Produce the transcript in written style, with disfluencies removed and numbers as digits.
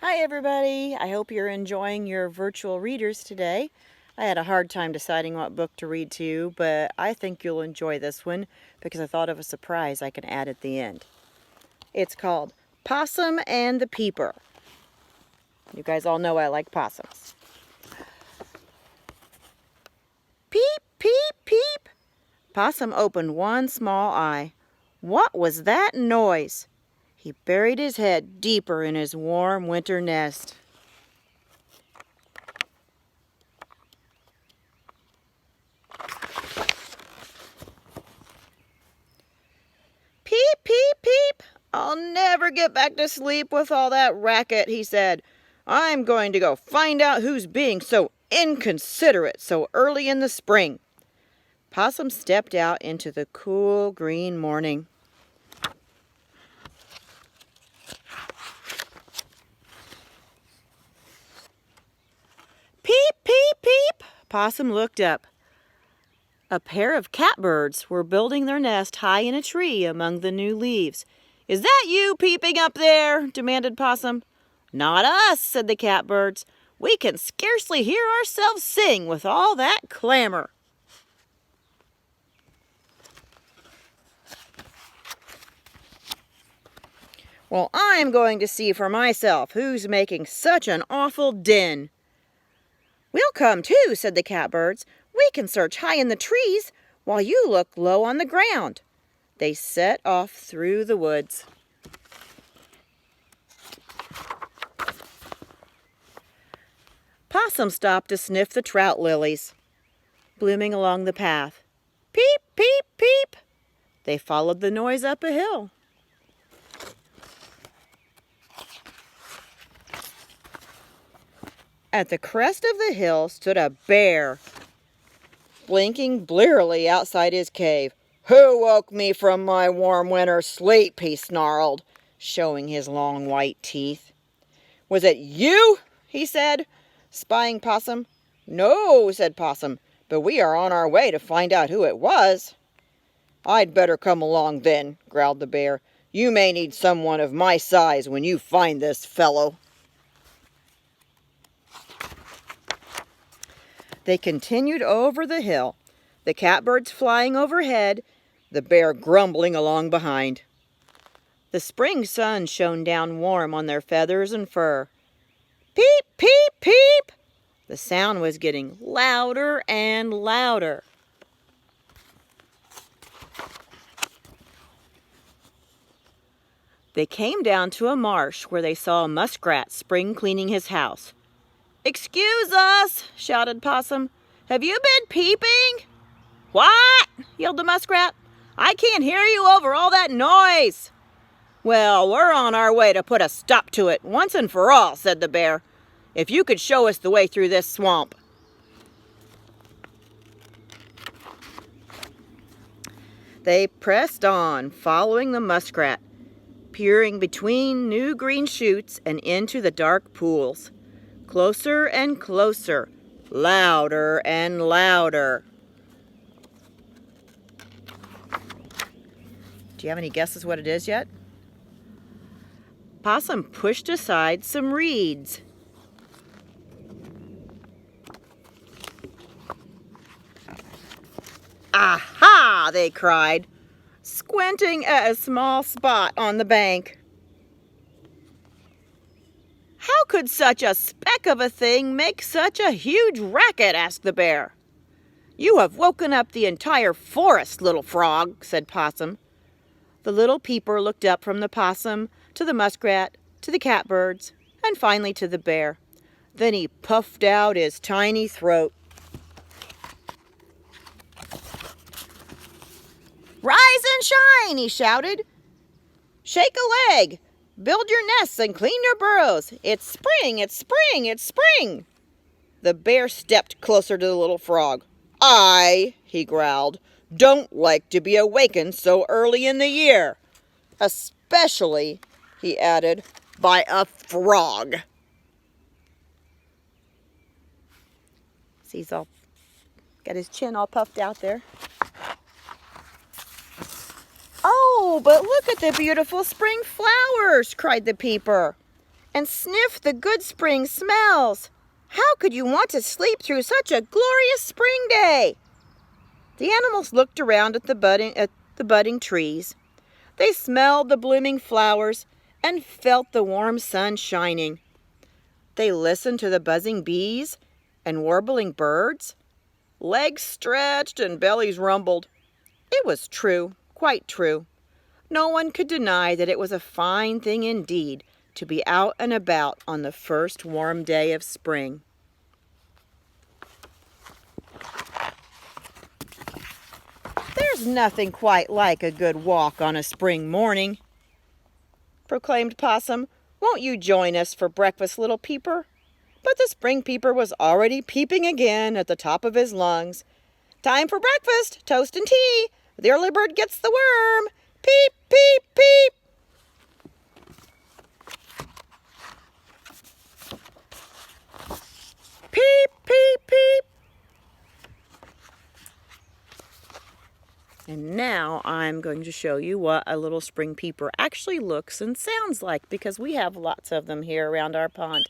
Hi everybody, I hope you're enjoying your virtual readers today. I had a hard time deciding what book to read to you, but I think you'll enjoy this one because I thought of a surprise I can add at the end. It's called Possum and the Peeper. You guys all know I like possums. Peep, peep, peep. Possum opened one small eye. What was that noise? He buried his head deeper in his warm winter nest. Peep, peep, peep. I'll never get back to sleep with all that racket, he said. I'm going to go find out who's being so inconsiderate so early in the spring. Possum stepped out into the cool green morning. Peep, peep, peep. Possum looked up. A pair of catbirds were building their nest high in a tree among the new leaves. Is that you peeping up there? Demanded Possum. Not us, said the catbirds. We can scarcely hear ourselves sing with all that clamor. Well, I'm going to see for myself who's making such an awful din. We'll come too, said the catbirds. We can search high in the trees while you look low on the ground. They set off through the woods. Possum stopped to sniff the trout lilies blooming along the path. Peep, peep, peep. They followed the noise up a hill. At the crest of the hill stood a bear, blinking blearily outside his cave. Who woke me from my warm winter sleep? He snarled, showing his long white teeth. Was it you? He said, spying Possum. No, said Possum, but we are on our way to find out who it was. I'd better come along then, growled the bear. You may need someone of my size when you find this fellow. They continued over the hill, the catbirds flying overhead, the bear grumbling along behind. The spring sun shone down warm on their feathers and fur. Peep, peep, peep! The sound was getting louder and louder. They came down to a marsh where they saw a muskrat spring cleaning his house. Excuse us, shouted Possum. Have you been peeping? What? Yelled the muskrat. I can't hear you over all that noise. Well, we're on our way to put a stop to it once and for all, said the bear. If you could show us the way through this swamp. They pressed on, following the muskrat, peering between new green shoots and into the dark pools. Closer and closer, louder and louder. Do you have any guesses what it is yet? Possum pushed aside some reeds. Aha! They cried, squinting at a small spot on the bank. How could such a speck of a thing make such a huge racket? Asked the bear. You have woken up the entire forest, little frog, said Possum. The little peeper looked up from the possum to the muskrat, to the catbirds, and finally to the bear. Then he puffed out his tiny throat. Rise and shine, he shouted. Shake a leg. Build your nests and clean your burrows. It's spring, it's spring, it's spring. The bear stepped closer to the little frog. I, he growled, don't like to be awakened so early in the year. Especially, he added, by a frog. See, he's all got his chin all puffed out there. Oh, but look at the beautiful spring flowers, cried the peeper. and sniff the good spring smells. How could you want to sleep through such a glorious spring day? The animals looked around at the budding trees. They smelled the blooming flowers and felt the warm sun shining. They listened to the buzzing bees and warbling birds. Legs stretched and bellies rumbled. It was true, quite true. No one could deny that it was a fine thing indeed to be out and about on the first warm day of spring. "There's nothing quite like a good walk on a spring morning," proclaimed Possum. "Won't you join us for breakfast, little Peeper?" But the spring peeper was already peeping again at the top of his lungs. "Time for breakfast, toast and tea. The early bird gets the worm. Peep, peep, peep." Peep, peep, peep. And now I'm going to show you what a little spring peeper actually looks and sounds like, because we have lots of them here around our pond.